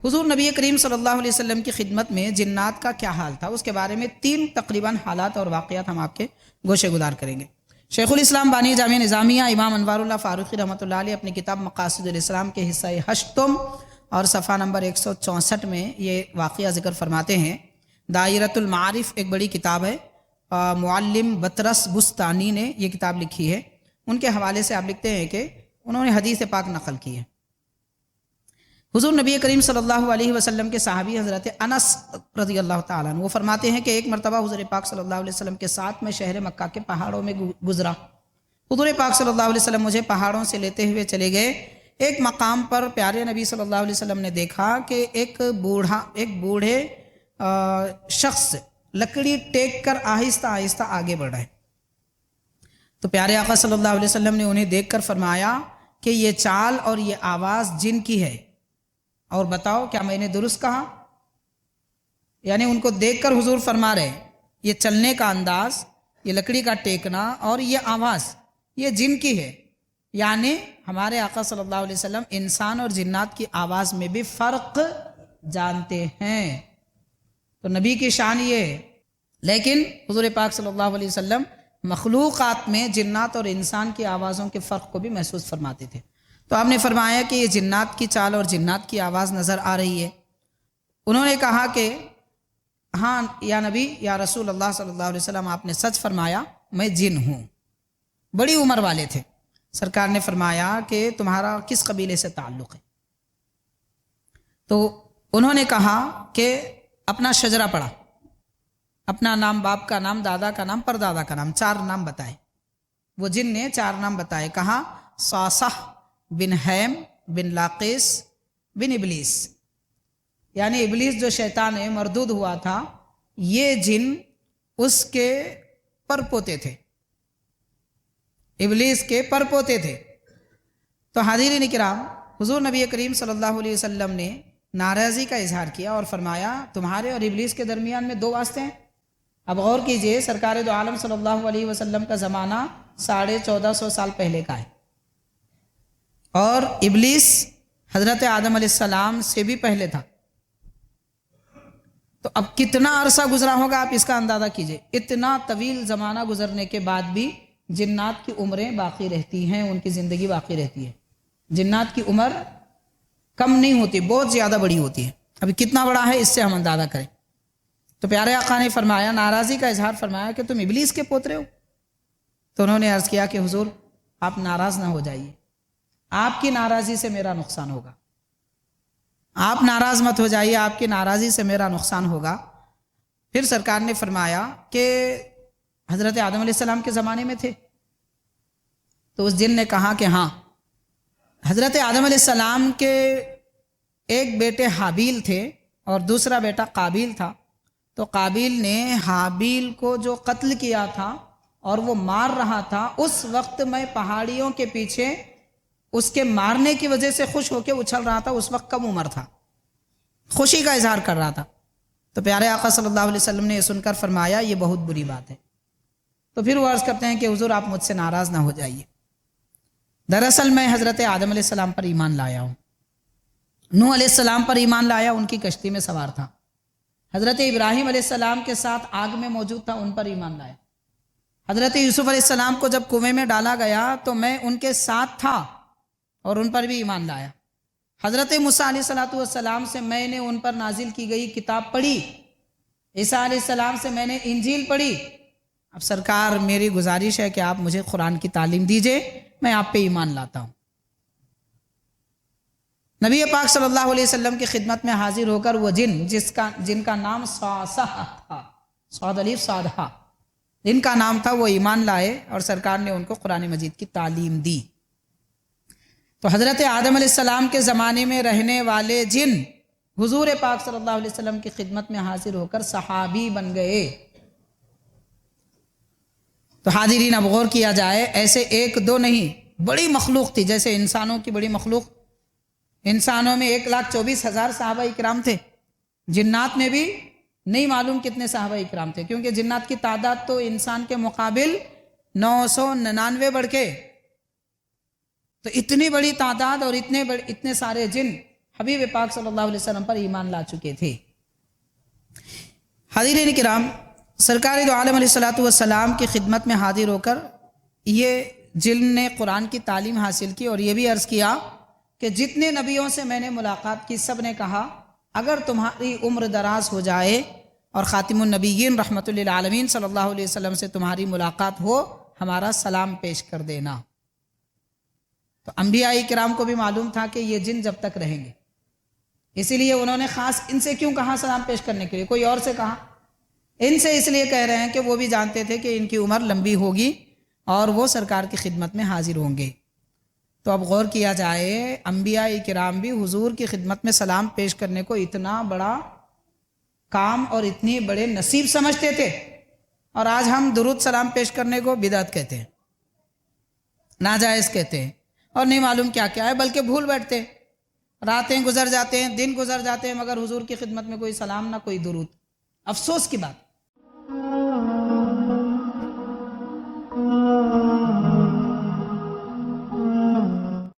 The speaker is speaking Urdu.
حضور نبی کریم صلی اللہ علیہ وسلم کی خدمت میں جنات کا کیا حال تھا، اس کے بارے میں 3 تقریباً حالات اور واقعات ہم آپ کے گوشے گدار کریں گے۔ شیخ الاسلام بانی جامعہ نظامیہ امام انوار اللہ فاروقی رحمۃ اللہ علیہ اپنی کتاب مقاصد الاسلام کے حصہ 8 اور صفحہ نمبر 164 میں یہ واقعہ ذکر فرماتے ہیں۔ دائرۃ المعارف ایک بڑی کتاب ہے، معلم بطرس بستانی نے یہ کتاب لکھی ہے۔ ان کے حوالے سے آپ لکھتے ہیں کہ انہوں نے حدیث پاک نقل کی ہے۔ حضور نبی کریم صلی اللہ علیہ وسلم کے صحابی حضرت انس رضی اللہ تعالیٰ عنہ وہ فرماتے ہیں کہ ایک مرتبہ حضور پاک صلی اللہ علیہ وسلم کے ساتھ میں شہر مکہ کے پہاڑوں میں گزرا۔ حضور پاک صلی اللہ علیہ وسلم مجھے پہاڑوں سے لیتے ہوئے چلے گئے۔ ایک مقام پر پیارے نبی صلی اللہ علیہ وسلم نے دیکھا کہ ایک بوڑھے شخص لکڑی ٹیک کر آہستہ آہستہ آگے بڑھ رہا ہے۔ تو پیارے آقا صلی اللہ علیہ وسلم نے انہیں دیکھ کر فرمایا کہ یہ چال اور یہ آواز جن کی ہے، اور بتاؤ کیا میں نے درست کہا؟ یعنی ان کو دیکھ کر حضور فرما رہے یہ چلنے کا انداز، یہ لکڑی کا ٹیکنا اور یہ آواز یہ جن کی ہے۔ یعنی ہمارے آقا صلی اللہ علیہ وسلم انسان اور جنات کی آواز میں بھی فرق جانتے ہیں، تو نبی کی شان یہ ہے۔ لیکن حضور پاک صلی اللہ علیہ وسلم مخلوقات میں جنات اور انسان کی آوازوں کے فرق کو بھی محسوس فرماتے تھے۔ تو آپ نے فرمایا کہ یہ جنات کی چال اور جنات کی آواز نظر آ رہی ہے۔ انہوں نے کہا کہ ہاں یا نبی یا رسول اللہ صلی اللہ علیہ وسلم، آپ نے سچ فرمایا، میں جن ہوں۔ بڑی عمر والے تھے۔ سرکار نے فرمایا کہ تمہارا کس قبیلے سے تعلق ہے؟ تو انہوں نے کہا کہ اپنا شجرہ پڑھا، اپنا نام، باپ کا نام، دادا کا نام، پردادا کا نام، 4 نام بتائے۔ وہ جن نے 4 نام بتائے، کہا صاصح بن حیم بن لاقیس بن ابلیس، یعنی ابلیس جو شیطان مردود ہوا تھا، یہ جن اس کے پرپوتے تھے، ابلیس کے پرپوتے تھے۔ تو حاضرین کرام، حضور نبی کریم صلی اللہ علیہ وسلم نے ناراضی کا اظہار کیا اور فرمایا تمہارے اور ابلیس کے درمیان میں 2 واسطے ہیں۔ اب غور کیجئے، سرکار دو عالم صلی اللہ علیہ وسلم کا زمانہ 1450 سال پہلے کا ہے، اور ابلیس حضرت آدم علیہ السلام سے بھی پہلے تھا۔ تو اب کتنا عرصہ گزرا ہوگا، آپ اس کا اندازہ کیجئے۔ اتنا طویل زمانہ گزرنے کے بعد بھی جنات کی عمریں باقی رہتی ہیں، ان کی زندگی باقی رہتی ہے۔ جنات کی عمر کم نہیں ہوتی، بہت زیادہ بڑی ہوتی ہے۔ ابھی کتنا بڑا ہے، اس سے ہم اندازہ کریں۔ تو پیارے آقا نے فرمایا، ناراضی کا اظہار فرمایا کہ تم ابلیس کے پوترے ہو۔ تو انہوں نے عرض کیا کہ حضور آپ ناراض نہ ہو جائیے، آپ کی ناراضی سے میرا نقصان ہوگا، آپ ناراض مت ہو جائیے، آپ کی ناراضی سے میرا نقصان ہوگا۔ پھر سرکار نے فرمایا کہ حضرت آدم علیہ السلام کے زمانے میں تھے؟ تو اس جن نے کہا کہ ہاں، حضرت آدم علیہ السلام کے ایک بیٹے حابیل تھے اور دوسرا بیٹا قابیل تھا۔ تو قابیل نے حابیل کو جو قتل کیا تھا اور وہ مار رہا تھا، اس وقت میں پہاڑیوں کے پیچھے اس کے مارنے کی وجہ سے خوش ہو کے اچھل رہا تھا۔ اس وقت کم عمر تھا، خوشی کا اظہار کر رہا تھا۔ تو پیارے آقا صلی اللہ علیہ وسلم نے یہ سن کر فرمایا یہ بہت بری بات ہے۔ تو پھر وہ عرض کرتے ہیں کہ حضور آپ مجھ سے ناراض نہ ہو جائیے، دراصل میں حضرت آدم علیہ السلام پر ایمان لایا ہوں، نوح علیہ السلام پر ایمان لایا، ان کی کشتی میں سوار تھا، حضرت ابراہیم علیہ السلام کے ساتھ آگ میں موجود تھا، ان پر ایمان لایا، حضرت یوسف علیہ السلام کو جب کنویں میں ڈالا گیا تو میں ان کے ساتھ تھا اور ان پر بھی ایمان لایا، حضرت موسیٰ علیہ السلام سے میں نے ان پر نازل کی گئی کتاب پڑھی، عیسیٰ علیہ السلام سے میں نے انجیل پڑھی۔ اب سرکار میری گزارش ہے کہ آپ مجھے قرآن کی تعلیم دیجئے، میں آپ پہ ایمان لاتا ہوں۔ نبی پاک صلی اللہ علیہ وسلم کی خدمت میں حاضر ہو کر وہ جن کا نام صاصح تھا، صاد الف صاد ہا، جن کا نام تھا، وہ ایمان لائے اور سرکار نے ان کو قرآن مجید کی تعلیم دی۔ تو حضرت آدم علیہ السلام کے زمانے میں رہنے والے جن حضور پاک صلی اللہ علیہ وسلم کی خدمت میں حاضر ہو کر صحابی بن گئے۔ تو حاضرین اب غور کیا جائے، ایسے 1-2 نہیں، بڑی مخلوق تھی، جیسے انسانوں کی بڑی مخلوق، انسانوں میں 1,24,000 صحابہ اکرام تھے، جنات میں بھی نہیں معلوم کتنے صحابہ اکرام تھے، کیونکہ جنات کی تعداد تو انسان کے مقابل 999 بڑھ کے، تو اتنی بڑی تعداد اور اتنے سارے جن حبیب پاک صلی اللہ علیہ وسلم پر ایمان لا چکے تھے۔ حاضرین کرام، سرکار دو عالم علیہ الصلوۃ والسلام کی خدمت میں حاضر ہو کر یہ جن نے قرآن کی تعلیم حاصل کی اور یہ بھی عرض کیا کہ جتنے نبیوں سے میں نے ملاقات کی سب نے کہا اگر تمہاری عمر دراز ہو جائے اور خاتم النبیین رحمۃ للعالمین صلی اللہ علیہ وسلم سے تمہاری ملاقات ہو ہمارا سلام پیش کر دینا۔ تو انبیاء کرام کو بھی معلوم تھا کہ یہ جن جب تک رہیں گے، اسی لیے انہوں نے خاص ان سے کیوں کہا سلام پیش کرنے کے لیے، کوئی اور سے کہا؟ ان سے اس لیے کہہ رہے ہیں کہ وہ بھی جانتے تھے کہ ان کی عمر لمبی ہوگی اور وہ سرکار کی خدمت میں حاضر ہوں گے۔ تو اب غور کیا جائے، انبیاء کرام بھی حضور کی خدمت میں سلام پیش کرنے کو اتنا بڑا کام اور اتنی بڑے نصیب سمجھتے تھے، اور آج ہم درود سلام پیش کرنے کو بدعت کہتے ہیں، ناجائز کہتے ہیں، اور نہیں معلوم کیا کیا ہے، بلکہ بھول بیٹھتے ہیں۔ راتیں گزر جاتے ہیں، دن گزر جاتے ہیں، مگر حضور کی خدمت میں کوئی سلام نہ کوئی درود۔ افسوس کی بات۔